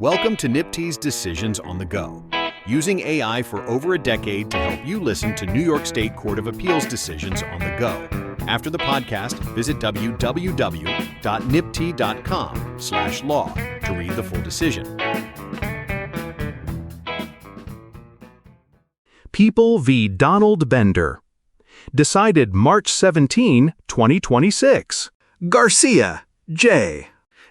Welcome to NYPTI's Decisions on the Go, using AI for over a decade to help you listen to New York State Court of Appeals decisions on the go. After the podcast, visit www.nypti.com/law to read the full decision. People v. Donald Bender. Decided March 17, 2026. Garcia, J.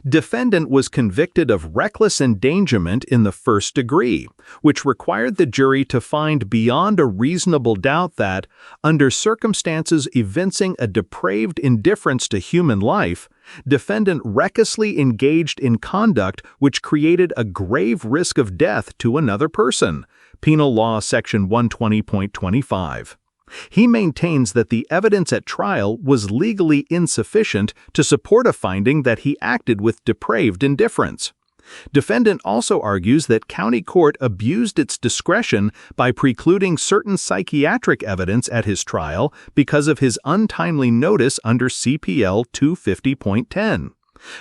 Defendant was convicted of reckless endangerment in the first degree, which required the jury to find beyond a reasonable doubt that, under circumstances evincing a depraved indifference to human life, defendant recklessly engaged in conduct which created a grave risk of death to another person. Penal Law Section 120.25. He maintains that the evidence at trial was legally insufficient to support a finding that he acted with depraved indifference. Defendant also argues that county court abused its discretion by precluding certain psychiatric evidence at his trial because of his untimely notice under CPL 250.10.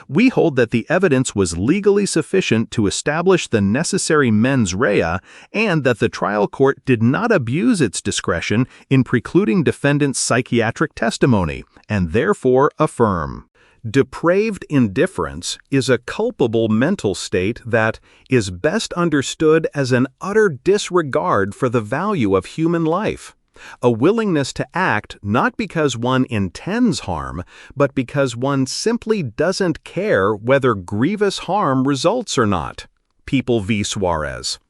We hold that the evidence was legally sufficient to establish the necessary mens rea and that the trial court did not abuse its discretion in precluding defendant's psychiatric testimony, and therefore affirm. Depraved indifference is a culpable mental state that is best understood as an utter disregard for the value of human life. A willingness to act not because one intends harm, but because one simply doesn't care whether grievous harm results or not. People v. Suarez.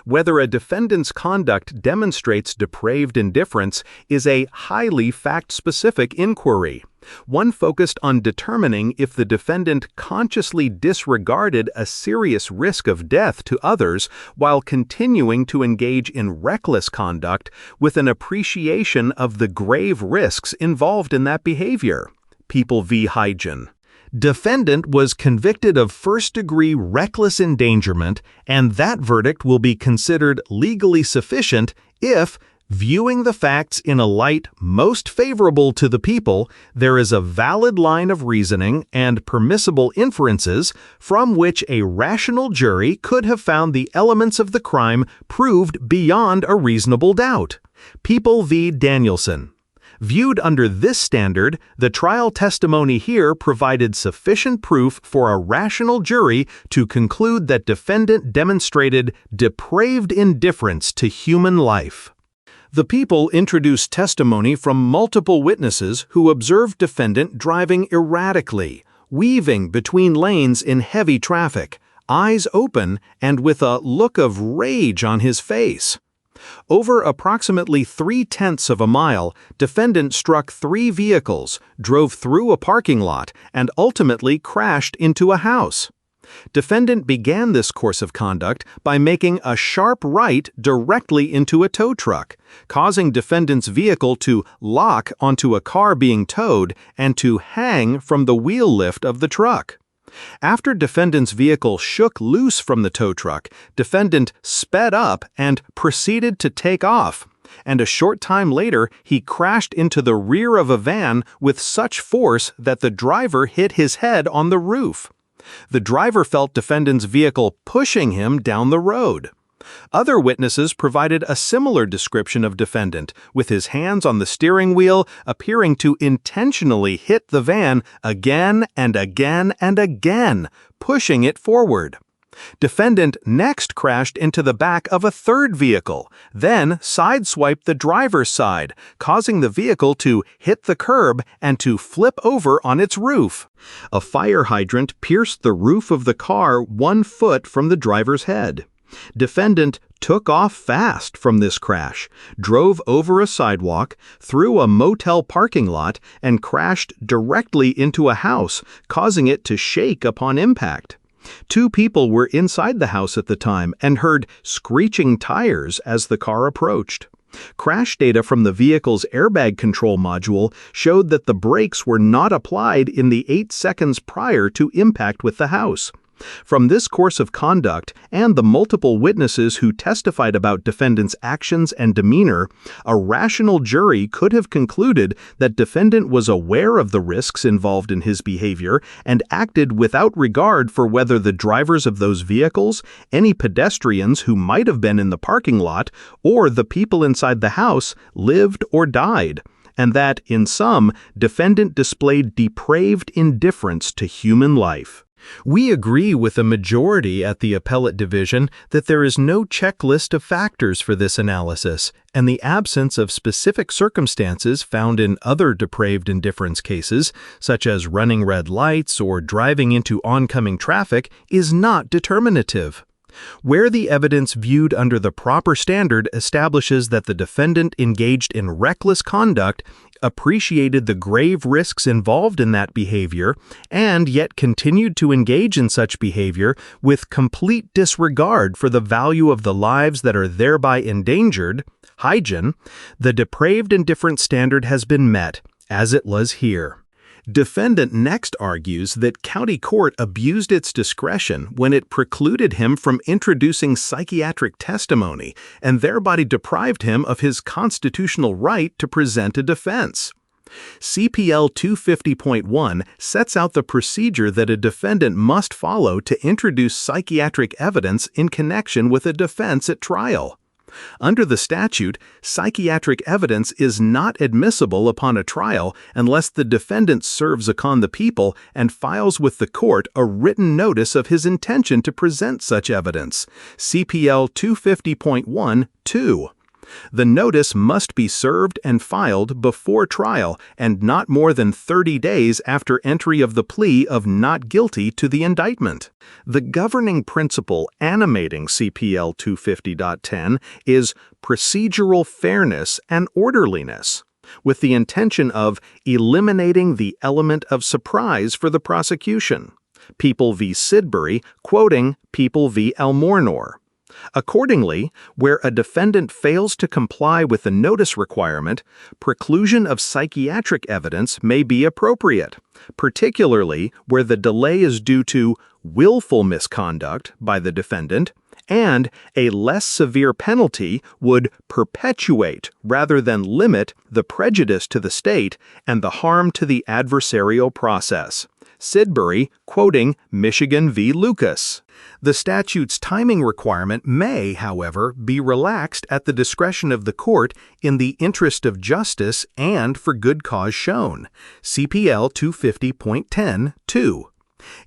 Whether a defendant's conduct demonstrates depraved indifference is a highly fact-specific inquiry, one focused on determining if the defendant consciously disregarded a serious risk of death to others while continuing to engage in reckless conduct with an appreciation of the grave risks involved in that behavior. People v. Hygen. Defendant was convicted of first-degree reckless endangerment, and that verdict will be considered legally sufficient if, viewing the facts in a light most favorable to the people, there is a valid line of reasoning and permissible inferences from which a rational jury could have found the elements of the crime proved beyond a reasonable doubt. People v. Danielson. Viewed under this standard, the trial testimony here provided sufficient proof for a rational jury to conclude that defendant demonstrated depraved indifference to human life. The people introduced testimony from multiple witnesses who observed defendant driving erratically, weaving between lanes in heavy traffic, eyes open and with a look of rage on his face. Over approximately 3/10 of a mile, defendant struck 3 vehicles, drove through a parking lot, and ultimately crashed into a house. Defendant began this course of conduct by making a sharp right directly into a tow truck, causing defendant's vehicle to lock onto a car being towed and to hang from the wheel lift of the truck. After defendant's vehicle shook loose from the tow truck, defendant sped up and proceeded to take off, and a short time later he crashed into the rear of a van with such force that the driver hit his head on the roof. The driver felt defendant's vehicle pushing him down the road. Other witnesses provided a similar description of defendant, with his hands on the steering wheel, appearing to intentionally hit the van again and again and again, pushing it forward. Defendant next crashed into the back of a third vehicle, then sideswiped the driver's side, causing the vehicle to hit the curb and to flip over on its roof. A fire hydrant pierced the roof of the car 1 foot from the driver's head. Defendant took off fast from this crash, drove over a sidewalk, through a motel parking lot, and crashed directly into a house, causing it to shake upon impact. 2 people were inside the house at the time and heard screeching tires as the car approached. Crash data from the vehicle's airbag control module showed that the brakes were not applied in the 8 seconds prior to impact with the house. From this course of conduct and the multiple witnesses who testified about defendant's actions and demeanor, a rational jury could have concluded that defendant was aware of the risks involved in his behavior and acted without regard for whether the drivers of those vehicles, any pedestrians who might have been in the parking lot, or the people inside the house lived or died, and that, in sum, defendant displayed depraved indifference to human life. We agree with a majority at the Appellate Division that there is no checklist of factors for this analysis, and the absence of specific circumstances found in other depraved indifference cases, such as running red lights or driving into oncoming traffic, is not determinative. Where the evidence viewed under the proper standard establishes that the defendant engaged in reckless conduct, appreciated the grave risks involved in that behavior, and yet continued to engage in such behavior with complete disregard for the value of the lives that are thereby endangered, hygiene, the depraved indifference standard has been met, as it was here. Defendant next argues that county court abused its discretion when it precluded him from introducing psychiatric testimony and thereby deprived him of his constitutional right to present a defense. CPL 250.1 sets out the procedure that a defendant must follow to introduce psychiatric evidence in connection with a defense at trial. Under the statute, psychiatric evidence is not admissible upon a trial unless the defendant serves upon the people and files with the court a written notice of his intention to present such evidence. CPL 250.1(2). The notice must be served and filed before trial and not more than 30 days after entry of the plea of not guilty to the indictment. The governing principle animating CPL 250.10 is procedural fairness and orderliness, with the intention of eliminating the element of surprise for the prosecution. People v. Sidbury, quoting People v. Almornor. Accordingly, where a defendant fails to comply with the notice requirement, preclusion of psychiatric evidence may be appropriate, particularly where the delay is due to willful misconduct by the defendant, and a less severe penalty would perpetuate rather than limit the prejudice to the state and the harm to the adversarial process. Sidbury, quoting Michigan v. Lucas. The statute's timing requirement may, however, be relaxed at the discretion of the court in the interest of justice and for good cause shown. CPL 250.10(2).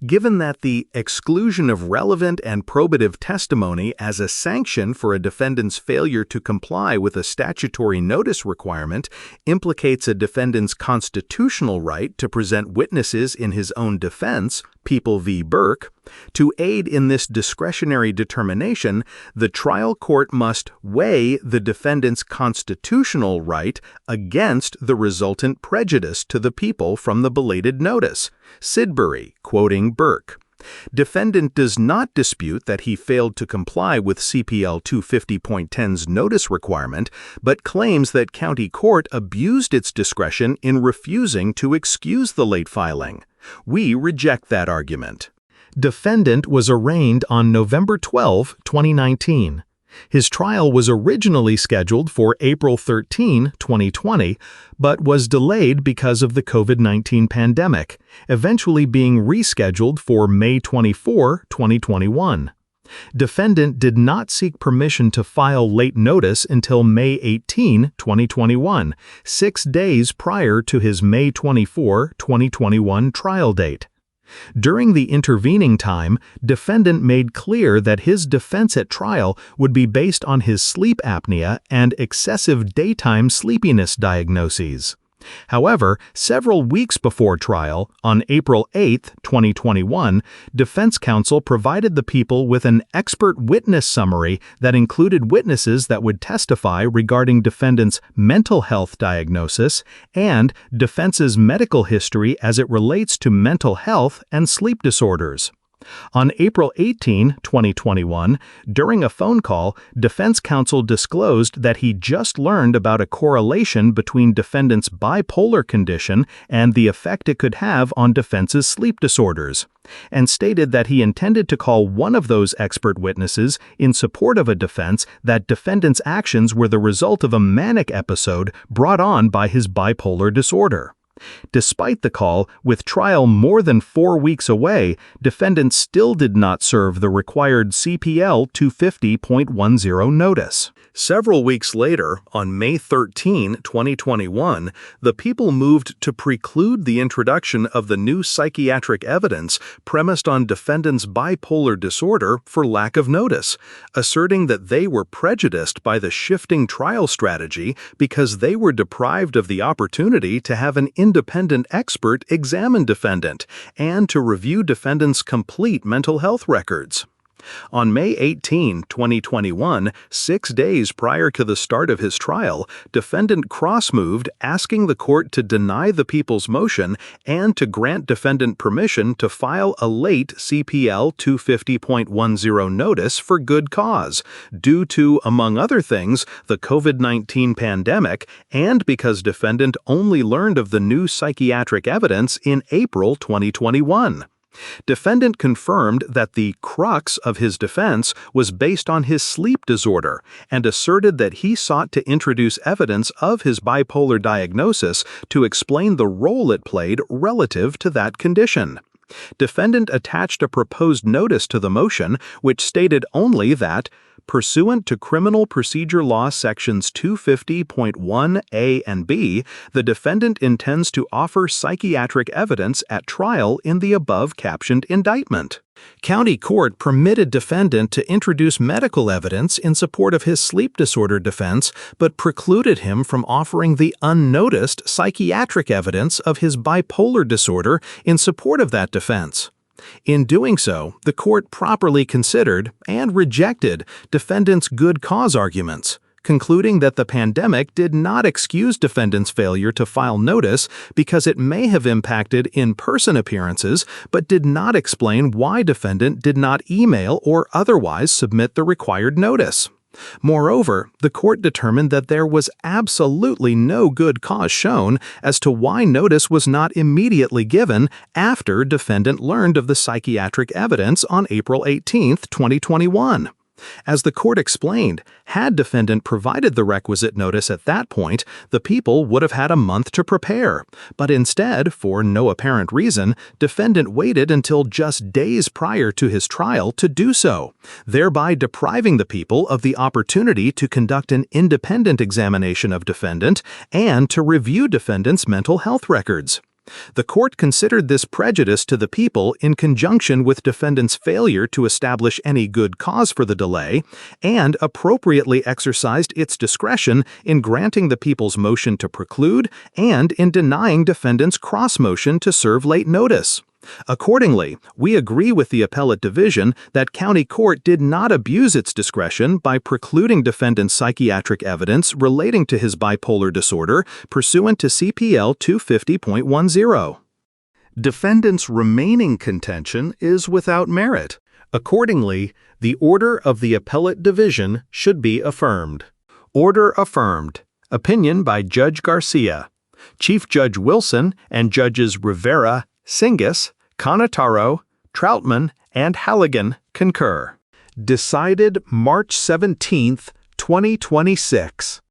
Given that the exclusion of relevant and probative testimony as a sanction for a defendant's failure to comply with a statutory notice requirement implicates a defendant's constitutional right to present witnesses in his own defense, People v. Burke, to aid in this discretionary determination, the trial court must weigh the defendant's constitutional right against the resultant prejudice to the people from the belated notice. Sidbury, quoting Burke. Defendant does not dispute that he failed to comply with CPL 250.10's notice requirement, but claims that county court abused its discretion in refusing to excuse the late filing. We reject that argument. Defendant was arraigned on November 12, 2019. His trial was originally scheduled for April 13, 2020, but was delayed because of the COVID-19 pandemic, eventually being rescheduled for May 24, 2021. Defendant did not seek permission to file late notice until May 18, 2021, 6 days prior to his May 24, 2021 trial date. During the intervening time, defendant made clear that his defense at trial would be based on his sleep apnea and excessive daytime sleepiness diagnoses. However, several weeks before trial, on April 8, 2021, defense counsel provided the people with an expert witness summary that included witnesses that would testify regarding defendant's mental health diagnosis and defense's medical history as it relates to mental health and sleep disorders. On April 18, 2021, during a phone call, defense counsel disclosed that he just learned about a correlation between defendant's bipolar condition and the effect it could have on defense's sleep disorders, and stated that he intended to call one of those expert witnesses in support of a defense that defendant's actions were the result of a manic episode brought on by his bipolar disorder. Despite the call, with trial more than 4 weeks away, defendant still did not serve the required CPL 250.10 notice. Several weeks later, on May 13, 2021, the people moved to preclude the introduction of the new psychiatric evidence premised on defendant's bipolar disorder for lack of notice, asserting that they were prejudiced by the shifting trial strategy because they were deprived of the opportunity to have an independent expert examine defendant and to review defendant's complete mental health records. On May 18, 2021, 6 days prior to the start of his trial, defendant cross-moved, asking the court to deny the people's motion and to grant defendant permission to file a late CPL 250.10 notice for good cause, due to, among other things, the COVID-19 pandemic and because defendant only learned of the new psychiatric evidence in April 2021. Defendant confirmed that the crux of his defense was based on his sleep disorder and asserted that he sought to introduce evidence of his bipolar diagnosis to explain the role it played relative to that condition. Defendant attached a proposed notice to the motion which stated only that, pursuant to Criminal Procedure Law Sections 250.1a and b, the defendant intends to offer psychiatric evidence at trial in the above-captioned indictment. County court permitted defendant to introduce medical evidence in support of his sleep disorder defense, but precluded him from offering the unnoticed psychiatric evidence of his bipolar disorder in support of that defense. In doing so, the court properly considered and rejected defendant's good cause arguments, concluding that the pandemic did not excuse defendant's failure to file notice because it may have impacted in-person appearances, but did not explain why defendant did not email or otherwise submit the required notice. Moreover, the court determined that there was absolutely no good cause shown as to why notice was not immediately given after defendant learned of the psychiatric evidence on April 18, 2021. As the court explained, had defendant provided the requisite notice at that point, the people would have had a month to prepare. But instead, for no apparent reason, defendant waited until just days prior to his trial to do so, thereby depriving the people of the opportunity to conduct an independent examination of defendant and to review defendant's mental health records. The court considered this prejudice to the people in conjunction with defendant's failure to establish any good cause for the delay and appropriately exercised its discretion in granting the people's motion to preclude and in denying defendant's cross-motion to serve late notice. Accordingly, we agree with the appellate division that county court did not abuse its discretion by precluding defendant's psychiatric evidence relating to his bipolar disorder pursuant to CPL 250.10. Defendant's remaining contention is without merit. Accordingly, the order of the appellate division should be affirmed. Order affirmed. Opinion by Judge Garcia. Chief Judge Wilson and Judges Rivera, Singas, Canataro, Troutman, and Halligan concur. Decided March 17, 2026.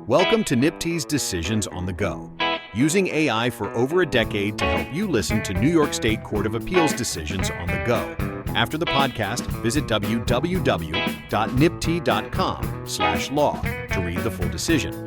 Welcome to NYPTI's Decisions on the Go, using AI for over a decade to help you listen to New York State Court of Appeals decisions on the go. After the podcast, visit www.nypti.com/law to read the full decision.